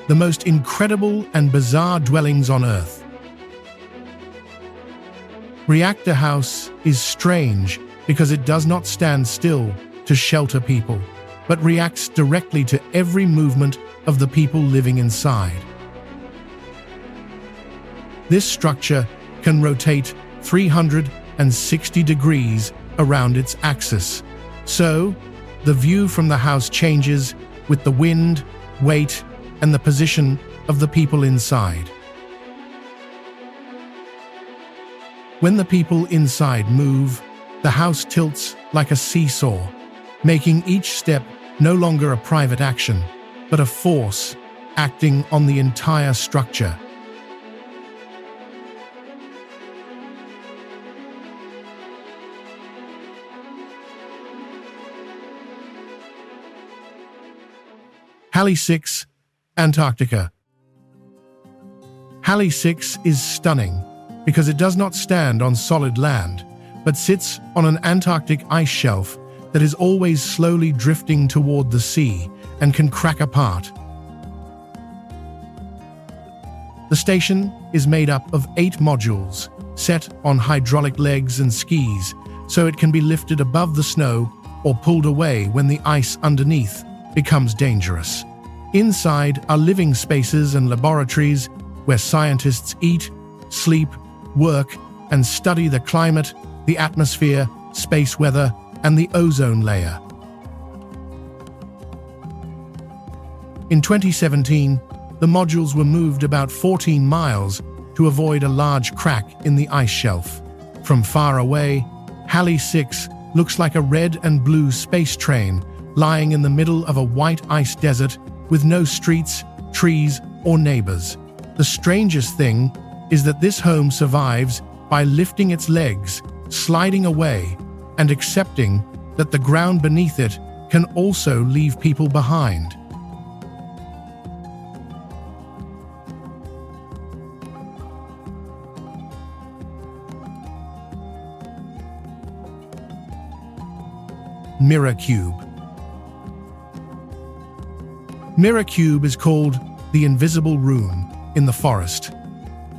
The most incredible and bizarre dwellings on Earth. Reactor House is strange because it does not stand still to shelter people, but reacts directly to every movement of the people living inside. This structure can rotate 360 degrees around its axis, so the view from the house changes with the wind, weight, and the position of the people inside. When the people inside move, the house tilts like a seesaw, making each step no longer a private action, but a force acting on the entire structure. Halley 6, Antarctica. Halley 6 is stunning because it does not stand on solid land, but sits on an Antarctic ice shelf that is always slowly drifting toward the sea and can crack apart. The station is made up of 8 modules, set on hydraulic legs and skis, so it can be lifted above the snow or pulled away when the ice underneath becomes dangerous. Inside are living spaces and laboratories where scientists eat, sleep, work, and study the climate, the atmosphere, space weather, and the ozone layer. In 2017, the modules were moved about 14 miles to avoid a large crack in the ice shelf. From far away, Halley 6 looks like a red and blue space train lying in the middle of a white ice desert with no streets, trees, or neighbors. The strangest thing is that this home survives by lifting its legs, sliding away, and accepting that the ground beneath it can also leave people behind. Mirror Cube. Mirror Cube is called the invisible room in the forest,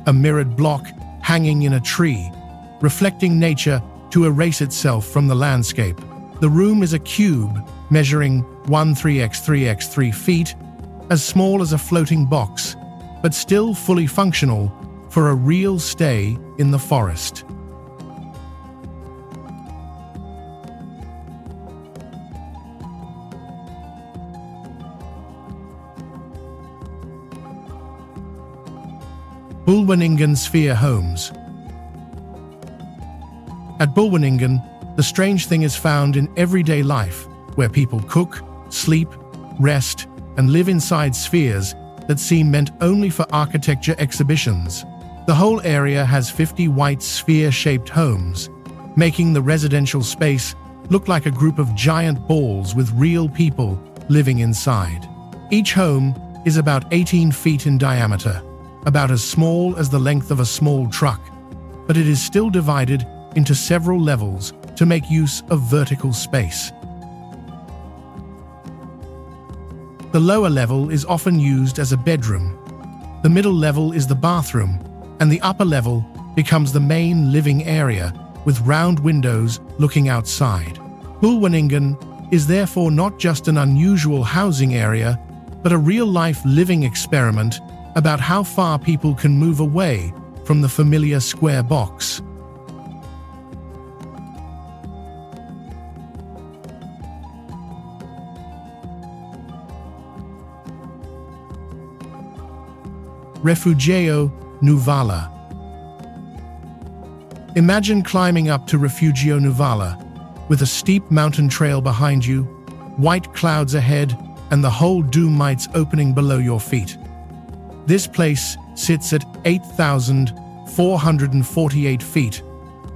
a mirrored block hanging in a tree, reflecting nature to erase itself from the landscape. The room is a cube measuring 3x3x3 feet, as small as a floating box, but still fully functional for a real stay in the forest. Bulwaningen Sphere Homes. At Bulwaningen, the strange thing is found in everyday life, where people cook, sleep, rest, and live inside spheres that seem meant only for architecture exhibitions. The whole area has 50 white sphere-shaped homes, making the residential space look like a group of giant balls with real people living inside. Each home is about 18 feet in diameter, about as small as the length of a small truck, but it is still divided into several levels to make use of vertical space. The lower level is often used as a bedroom. The middle level is the bathroom, and the upper level becomes the main living area with round windows looking outside. Bulwaningen is therefore not just an unusual housing area, but a real-life living experiment about how far people can move away from the familiar square box. Refugio Nuvala. Imagine climbing up to Refugio Nuvala, with a steep mountain trail behind you, white clouds ahead, and the whole Dolomites opening below your feet. This place sits at 8,448 feet,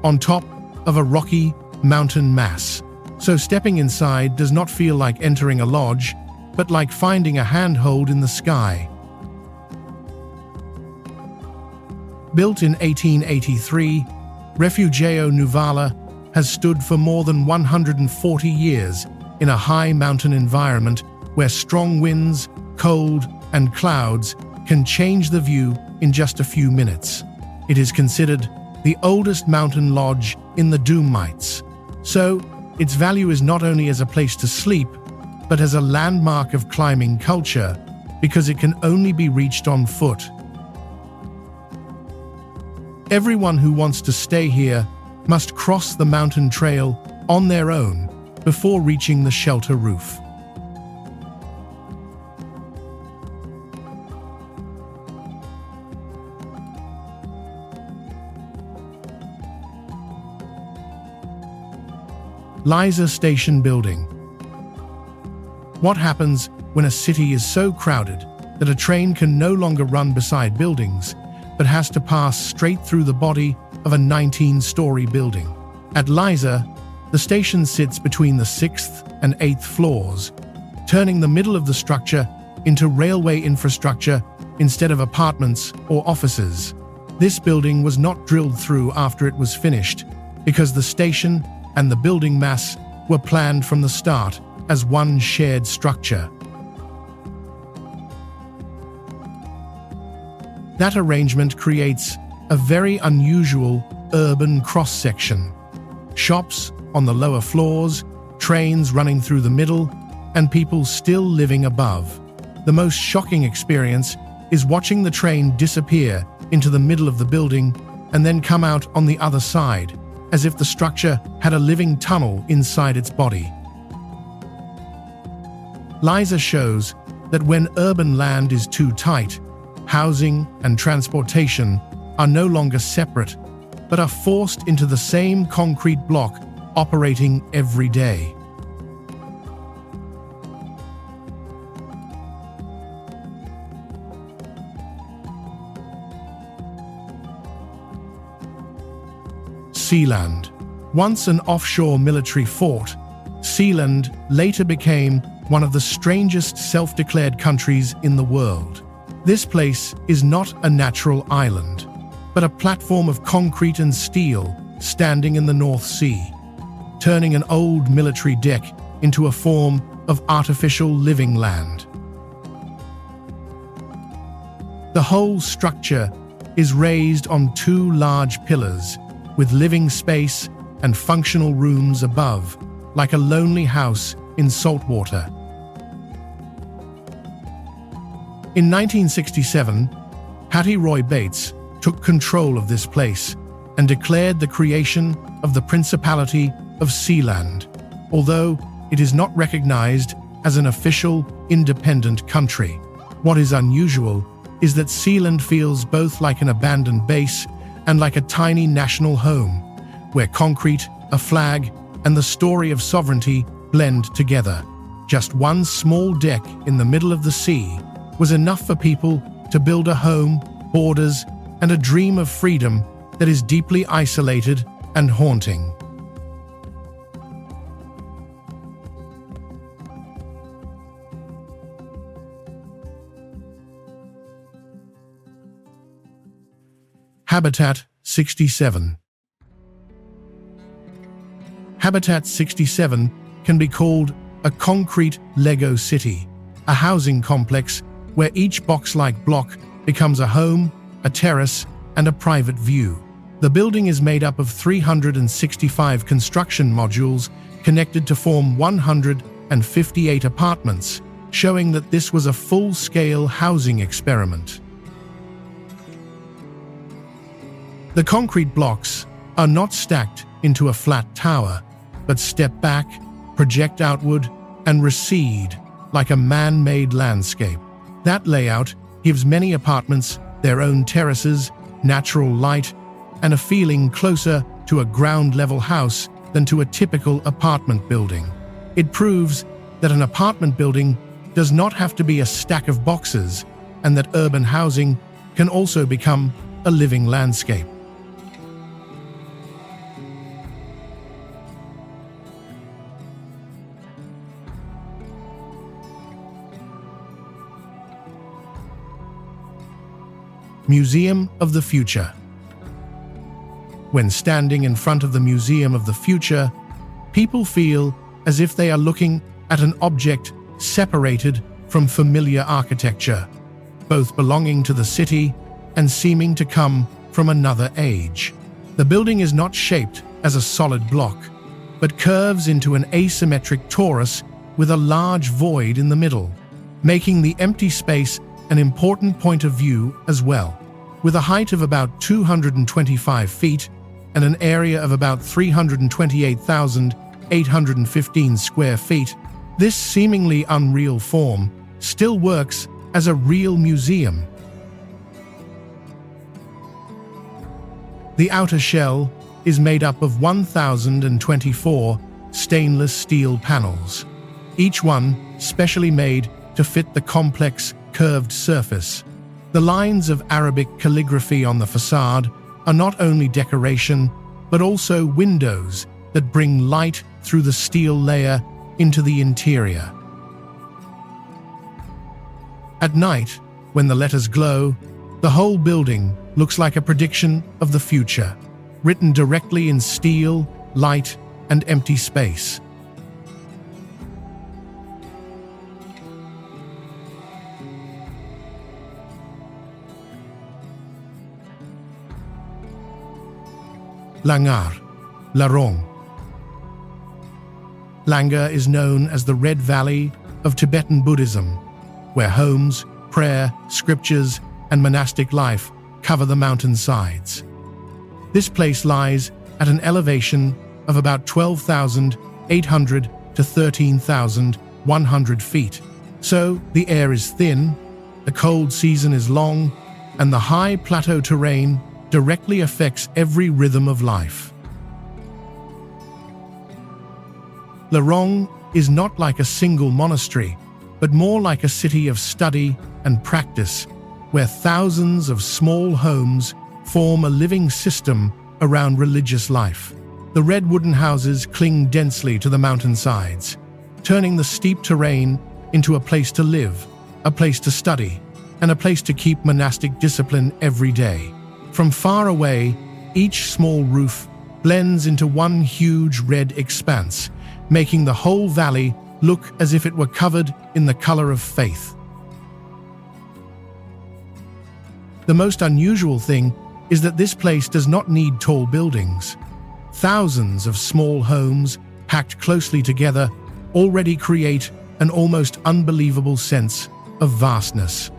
on top of a rocky mountain mass. So stepping inside does not feel like entering a lodge, but like finding a handhold in the sky. Built in 1883, Refugio Nuvala has stood for more than 140 years in a high mountain environment where strong winds, cold, and clouds can change the view in just a few minutes. It is considered the oldest mountain lodge in the Dolomites, so its value is not only as a place to sleep, but as a landmark of climbing culture, because it can only be reached on foot. Everyone who wants to stay here must cross the mountain trail on their own before reaching the shelter roof. Liza Station Building. What happens when a city is so crowded that a train can no longer run beside buildings, but has to pass straight through the body of a 19-story building? At Liza, the station sits between the 6th and 8th floors, turning the middle of the structure into railway infrastructure instead of apartments or offices. This building was not drilled through after it was finished, because the station and the building mass were planned from the start as one shared structure. That arrangement creates a very unusual urban cross-section. Shops on the lower floors, trains running through the middle, and people still living above. The most shocking experience is watching the train disappear into the middle of the building and then come out on the other side, as if the structure had a living tunnel inside its body. Liza shows that when urban land is too tight, housing and transportation are no longer separate, but are forced into the same concrete block operating every day. Sealand. Once an offshore military fort, Sealand later became one of the strangest self-declared countries in the world. This place is not a natural island, but a platform of concrete and steel standing in the North Sea, turning an old military deck into a form of artificial living land. The whole structure is raised on 2 large pillars, with living space and functional rooms above, like a lonely house in salt water. In 1967, Hattie Roy Bates took control of this place and declared the creation of the Principality of Sealand, although it is not recognized as an official, independent country. What is unusual is that Sealand feels both like an abandoned base and like a tiny national home, where concrete, a flag, and the story of sovereignty blend together. Just one small deck in the middle of the sea was enough for people to build a home, borders, and a dream of freedom that is deeply isolated and haunting. Habitat 67. Habitat 67 can be called a concrete Lego city, a housing complex where each box-like block becomes a home, a terrace, and a private view. The building is made up of 365 construction modules connected to form 158 apartments, showing that this was a full-scale housing experiment. The concrete blocks are not stacked into a flat tower, but step back, project outward, and recede like a man-made landscape. That layout gives many apartments their own terraces, natural light, and a feeling closer to a ground-level house than to a typical apartment building. It proves that an apartment building does not have to be a stack of boxes, and that urban housing can also become a living landscape. Museum of the Future. When standing in front of the Museum of the Future, people feel as if they are looking at an object separated from familiar architecture, both belonging to the city and seeming to come from another age. The building is not shaped as a solid block, but curves into an asymmetric torus with a large void in the middle, making the empty space an important point of view as well. With a height of about 225 feet and an area of about 328,815 square feet, this seemingly unreal form still works as a real museum. The outer shell is made up of 1,024 stainless steel panels, each one specially made to fit the complex, curved surface. The lines of Arabic calligraphy on the facade are not only decoration, but also windows that bring light through the steel layer into the interior. At night, when the letters glow, the whole building looks like a prediction of the future, written directly in steel, light, and empty space. Langar, Larong. Langar is known as the Red Valley of Tibetan Buddhism, where homes, prayer, scriptures, and monastic life cover the mountainsides. This place lies at an elevation of about 12,800 to 13,100 feet. So the air is thin, the cold season is long, and the high plateau terrain directly affects every rhythm of life. Larong is not like a single monastery, but more like a city of study and practice, where thousands of small homes form a living system around religious life. The red wooden houses cling densely to the mountainsides, turning the steep terrain into a place to live, a place to study, and a place to keep monastic discipline every day. From far away, each small roof blends into one huge red expanse, making the whole valley look as if it were covered in the color of faith. The most unusual thing is that this place does not need tall buildings. Thousands of small homes, packed closely together, already create an almost unbelievable sense of vastness.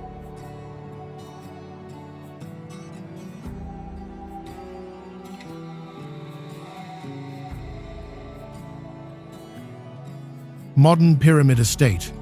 Modern Pyramid Estate.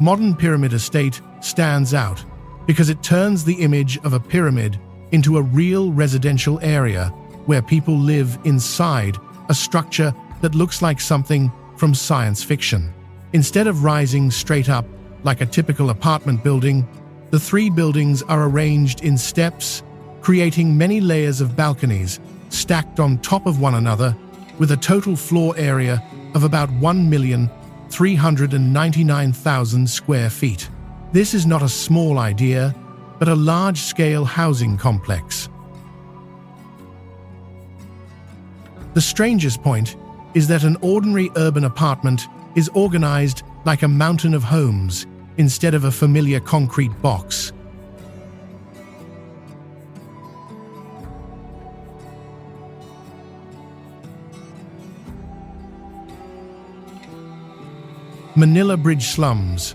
Modern Pyramid Estate stands out because it turns the image of a pyramid into a real residential area where people live inside a structure that looks like something from science fiction. Instead of rising straight up like a typical apartment building, the three buildings are arranged in steps, creating many layers of balconies stacked on top of one another, with a total floor area of about 1,399,000 square feet. This is not a small idea, but a large-scale housing complex. The strangest point is that an ordinary urban apartment is organized like a mountain of homes instead of a familiar concrete box. Manila Bridge slums.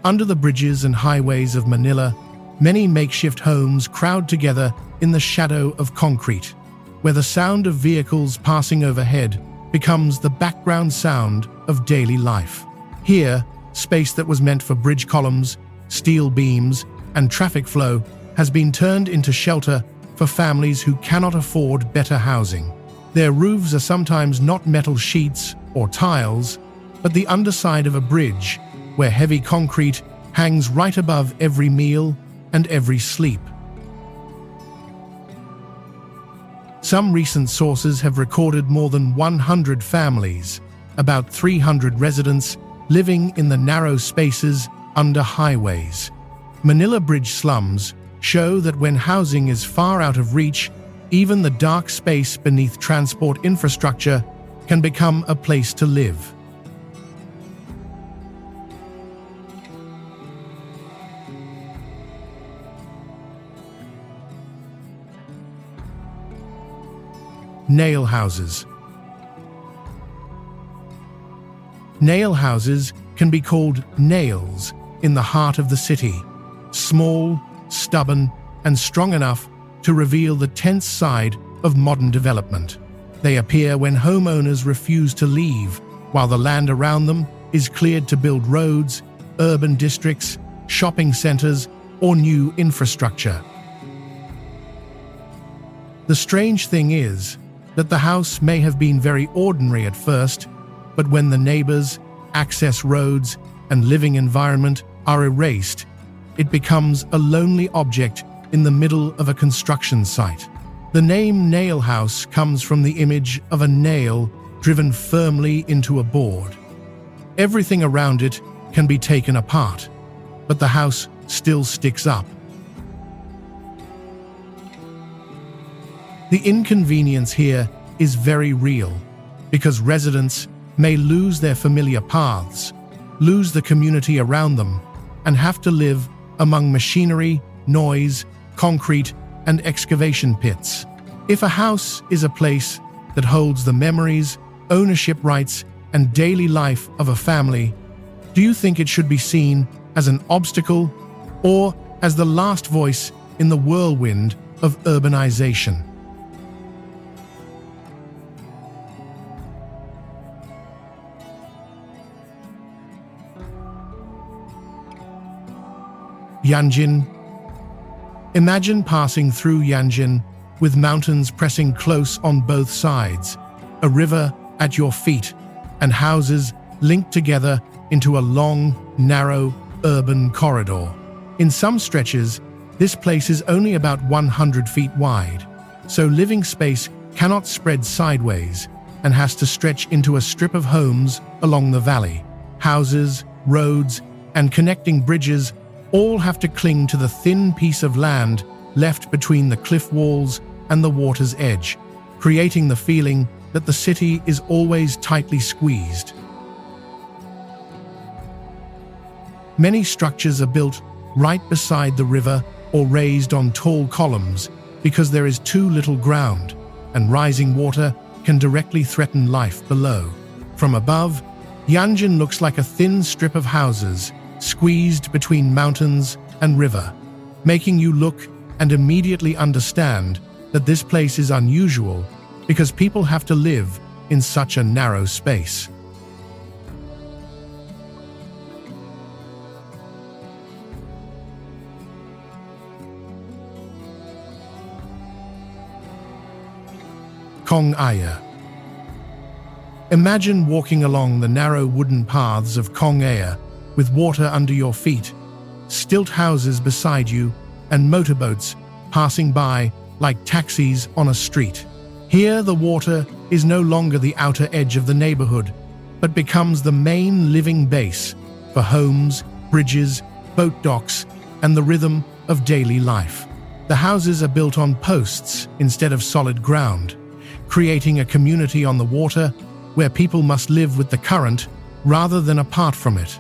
Under the bridges and highways of Manila, many makeshift homes crowd together in the shadow of concrete, where the sound of vehicles passing overhead becomes the background sound of daily life. Here, space that was meant for bridge columns, steel beams, and traffic flow has been turned into shelter for families who cannot afford better housing. Their roofs are sometimes not metal sheets or tiles, but the underside of a bridge, where heavy concrete hangs right above every meal and every sleep. Some recent sources have recorded more than 100 families, about 300 residents, living in the narrow spaces under highways. Manila Bridge slums show that when housing is far out of reach, even the dark space beneath transport infrastructure can become a place to live. Nail houses. Nail houses can be called nails in the heart of the city, small, stubborn, and strong enough to reveal the tense side of modern development. They appear when homeowners refuse to leave, while the land around them is cleared to build roads, urban districts, shopping centers, or new infrastructure. The strange thing is that the house may have been very ordinary at first, but when the neighbors, access roads, and living environment are erased, it becomes a lonely object in the middle of a construction site. The name nail house comes from the image of a nail driven firmly into a board. Everything around it can be taken apart, but the house still sticks up. The inconvenience here is very real, because residents may lose their familiar paths, lose the community around them, and have to live among machinery, noise, concrete, and excavation pits. If a house is a place that holds the memories, ownership rights, and daily life of a family, do you think it should be seen as an obstacle or as the last voice in the whirlwind of urbanization? Yanjin. Imagine passing through Yanjin with mountains pressing close on both sides, a river at your feet, and houses linked together into a long, narrow, urban corridor. In some stretches, this place is only about 100 feet wide, so living space cannot spread sideways and has to stretch into a strip of homes along the valley. Houses, roads, and connecting bridges all have to cling to the thin piece of land left between the cliff walls and the water's edge, creating the feeling that the city is always tightly squeezed. Many structures are built right beside the river or raised on tall columns because there is too little ground, and rising water can directly threaten life below. From above, Yanjin looks like a thin strip of houses squeezed between mountains and river, making you look and immediately understand that this place is unusual because people have to live in such a narrow space. Kong Aya. Imagine walking along the narrow wooden paths of Kong Aya with water under your feet, stilt houses beside you, and motorboats passing by like taxis on a street. Here, the water is no longer the outer edge of the neighborhood, but becomes the main living base for homes, bridges, boat docks, and the rhythm of daily life. The houses are built on posts instead of solid ground, creating a community on the water where people must live with the current rather than apart from it.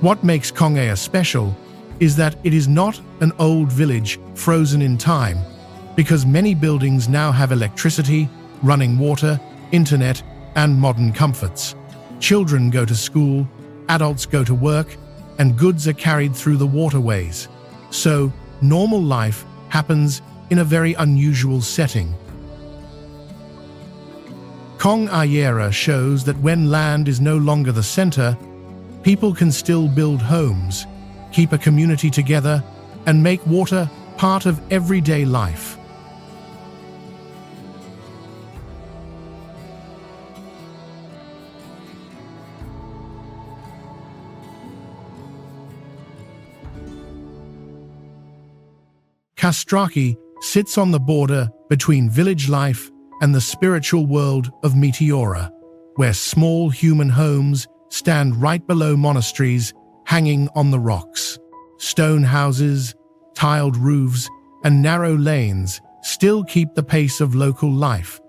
What makes Kong Aya special is that it is not an old village frozen in time, because many buildings now have electricity, running water, internet, and modern comforts. Children go to school, adults go to work, and goods are carried through the waterways. So, normal life happens in a very unusual setting. Kong Aya shows that when land is no longer the center, people can still build homes, keep a community together, and make water part of everyday life. Castraki sits on the border between village life and the spiritual world of Meteora, where small human homes stand right below monasteries hanging on the rocks. Stone houses, tiled roofs, and narrow lanes still keep the pace of local life,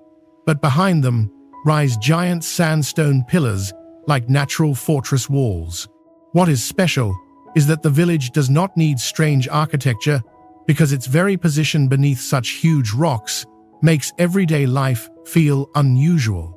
but behind them rise giant sandstone pillars like natural fortress walls. What is special is that the village does not need strange architecture because its very position beneath such huge rocks makes everyday life feel unusual.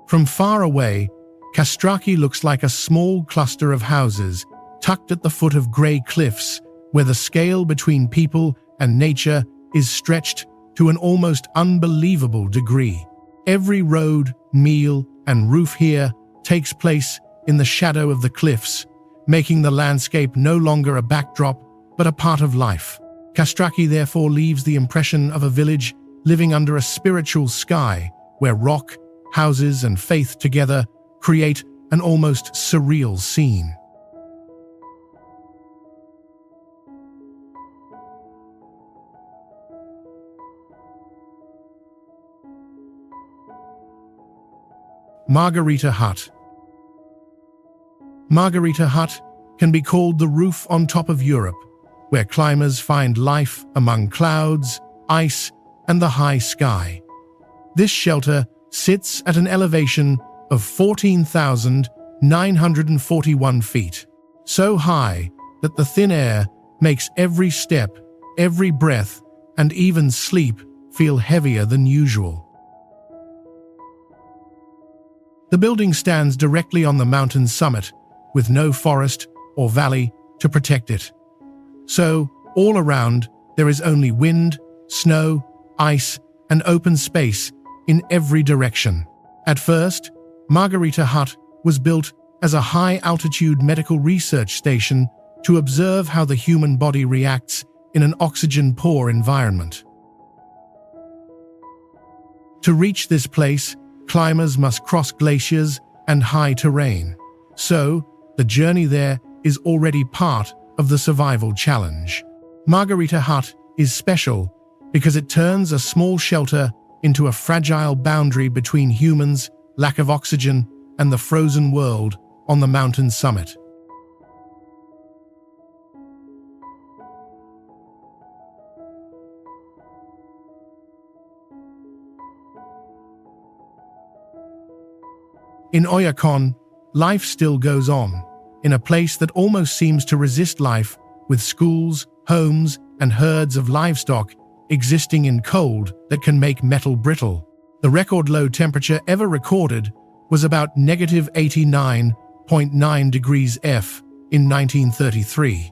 From far away, Castraki looks like a small cluster of houses tucked at the foot of grey cliffs where the scale between people and nature is stretched to an almost unbelievable degree. Every road, meal, and roof here takes place in the shadow of the cliffs, making the landscape no longer a backdrop but a part of life. Castraki therefore leaves the impression of a village living under a spiritual sky where rock, houses, and faith together create an almost surreal scene. Margarita Hut. Margarita Hut can be called the roof on top of Europe, where climbers find life among clouds, ice, and the high sky. This shelter sits at an elevation of 14,941 feet, so high that the thin air makes every step, every breath, and even sleep feel heavier than usual. The building stands directly on the mountain's summit, with no forest or valley to protect it. So, all around, there is only wind, snow, ice, and open space in every direction. At first, Margarita Hut was built as a high-altitude medical research station to observe how the human body reacts in an oxygen-poor environment. To reach this place, climbers must cross glaciers and high terrain. So, the journey there is already part of the survival challenge. Margarita Hut is special because it turns a small shelter into a fragile boundary between humans, lack of oxygen, and the frozen world on the mountain summit. In Oyakon, life still goes on, in a place that almost seems to resist life, with schools, homes, and herds of livestock existing in cold that can make metal brittle. The record low temperature ever recorded was about -89.9 degrees F in 1933,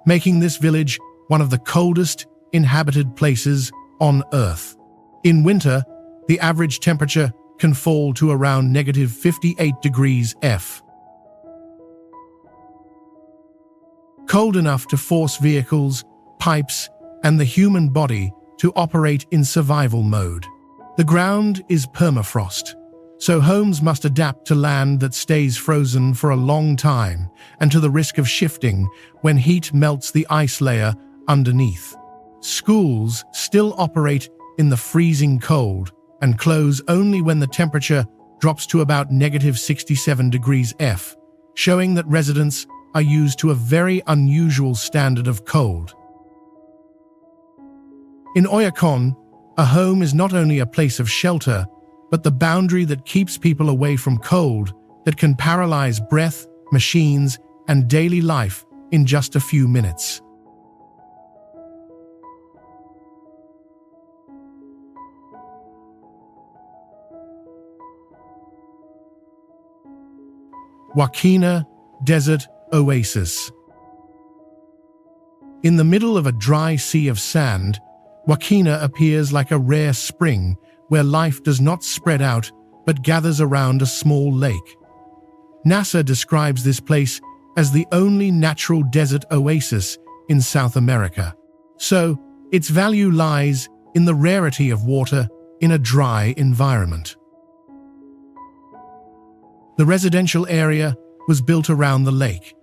making this village one of the coldest inhabited places on Earth. In winter, the average temperature can fall to around -58 degrees F. Cold enough to force vehicles, pipes, and the human body to operate in survival mode. The ground is permafrost, so homes must adapt to land that stays frozen for a long time and to the risk of shifting when heat melts the ice layer underneath. Schools still operate in the freezing cold and close only when the temperature drops to about -67 degrees F, showing that residents are used to a very unusual standard of cold. In Oyakon, a home is not only a place of shelter, but the boundary that keeps people away from cold that can paralyze breath, machines, and daily life in just a few minutes. Wakina Desert Oasis. In the middle of a dry sea of sand, Wakina appears like a rare spring where life does not spread out but gathers around a small lake. NASA describes this place as the only natural desert oasis in South America. So, its value lies in the rarity of water in a dry environment. The residential area was built around the lake,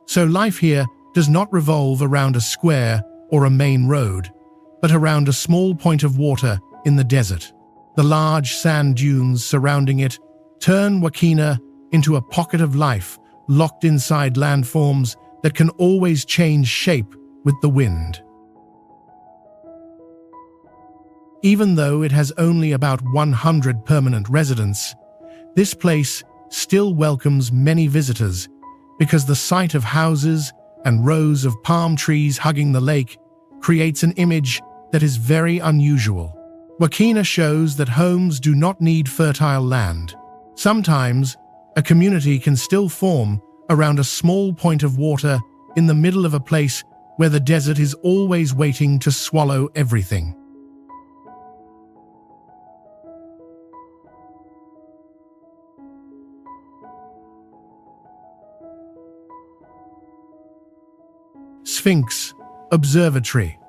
so life here does not revolve around a square or a main road, but around a small point of water in the desert. The large sand dunes surrounding it turn Wakina into a pocket of life locked inside landforms that can always change shape with the wind. Even though it has only about 100 permanent residents, this place still welcomes many visitors because the sight of houses and rows of palm trees hugging the lake creates an image that is very unusual. Wakina shows that homes do not need fertile land. Sometimes, a community can still form around a small point of water in the middle of a place where the desert is always waiting to swallow everything. Sphinx Observatory.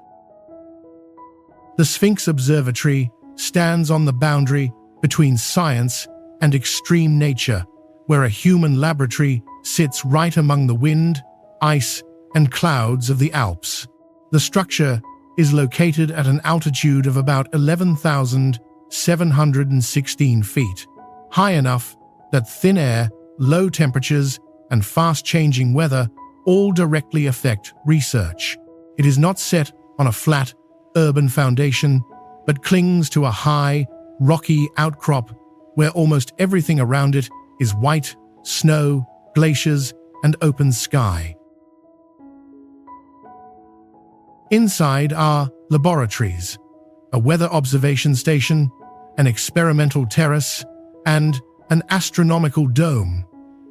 The Sphinx Observatory stands on the boundary between science and extreme nature, where a human laboratory sits right among the wind, ice, and clouds of the Alps. The structure is located at an altitude of about 11,716 feet, high enough that thin air, low temperatures, and fast-changing weather all directly affect research. It is not set on a flat, urban foundation, but clings to a high, rocky outcrop where almost everything around it is white, snow, glaciers, and open sky. Inside are laboratories, a weather observation station, an experimental terrace, and an astronomical dome,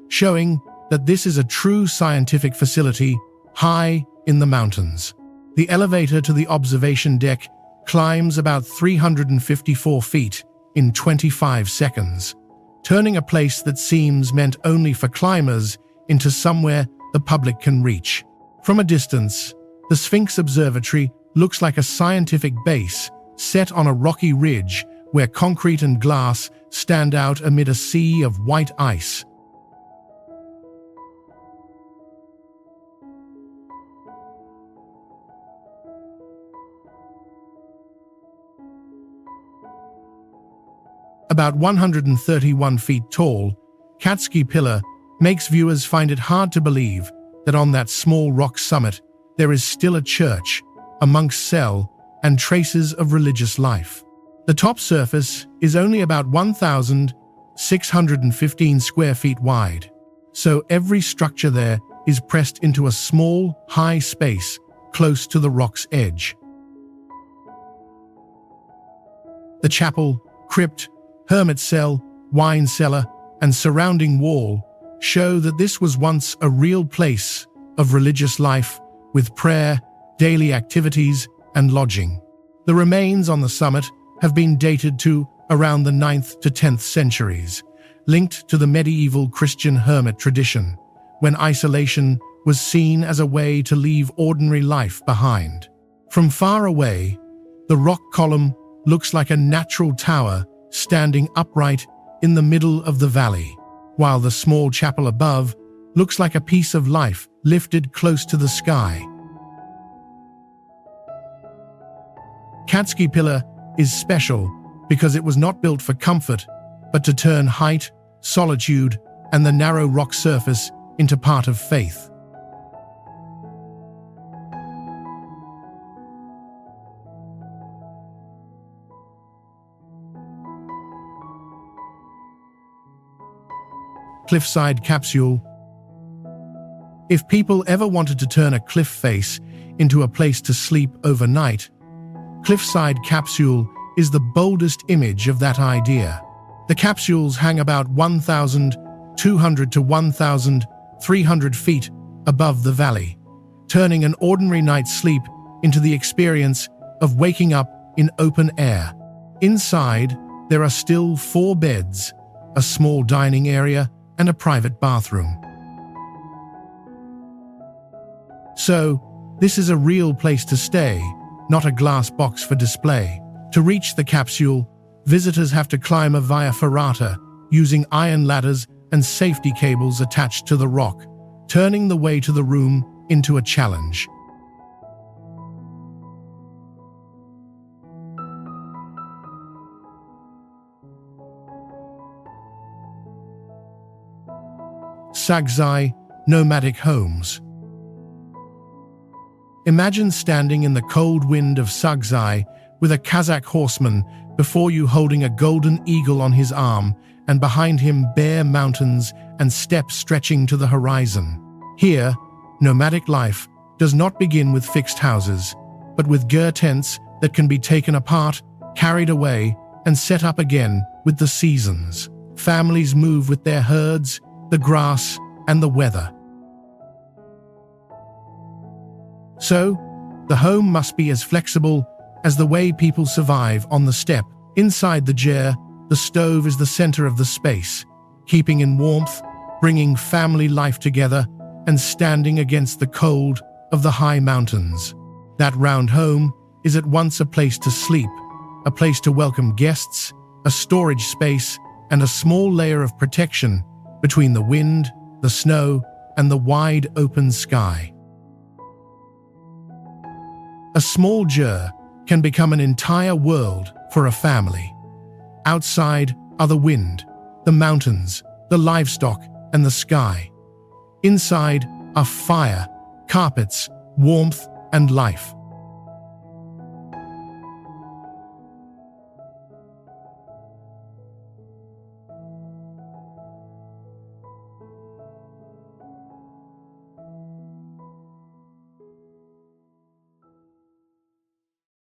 showing that this is a true scientific facility high in the mountains. The elevator to the observation deck climbs about 354 feet in 25 seconds, turning a place that seems meant only for climbers into somewhere the public can reach. From a distance, the Sphinx Observatory looks like a scientific base set on a rocky ridge where concrete and glass stand out amid a sea of white ice. About 131 feet tall, Katski Pillar makes viewers find it hard to believe that on that small rock summit there is still a church, a monk's cell, and traces of religious life. The top surface is only about 1,615 square feet wide, so every structure there is pressed into a small, high space close to the rock's edge. The chapel, crypt, hermit cell, wine cellar, and surrounding wall show that this was once a real place of religious life with prayer, daily activities, and lodging. The remains on the summit have been dated to around the 9th to 10th centuries, linked to the medieval Christian hermit tradition, when isolation was seen as a way to leave ordinary life behind. From far away, the rock column looks like a natural tower standing upright in the middle of the valley, while the small chapel above looks like a piece of life lifted close to the sky. Katski Pillar is special because it was not built for comfort, but to turn height, solitude, and the narrow rock surface into part of faith. Cliffside capsule. If people ever wanted to turn a cliff face into a place to sleep overnight, Cliffside capsule is the boldest image of that idea. The capsules hang about 1,200 to 1,300 feet above the valley, turning an ordinary night's sleep into the experience of waking up in open air. Inside, there are still 4 beds, a small dining area, and a private bathroom. So, this is a real place to stay, not a glass box for display. To reach the capsule, visitors have to climb a via ferrata using iron ladders and safety cables attached to the rock, turning the way to the room into a challenge. Sagzai Nomadic homes. Imagine standing in the cold wind of Sagzai with a Kazakh horseman before you holding a golden eagle on his arm, and behind him bare mountains and steppes stretching to the horizon. Here, nomadic life does not begin with fixed houses, but with ger tents that can be taken apart, carried away, and set up again with the seasons. Families move with their herds, the grass, and the weather. So, the home must be as flexible as the way people survive on the steppe. Inside the ger, the stove is the center of the space, keeping in warmth, bringing family life together, and standing against the cold of the high mountains. That round home is at once a place to sleep, a place to welcome guests, a storage space, and a small layer of protection between the wind, the snow, and the wide open sky. A small ger can become an entire world for a family. Outside are the wind, the mountains, the livestock, and the sky. Inside are fire, carpets, warmth, and life.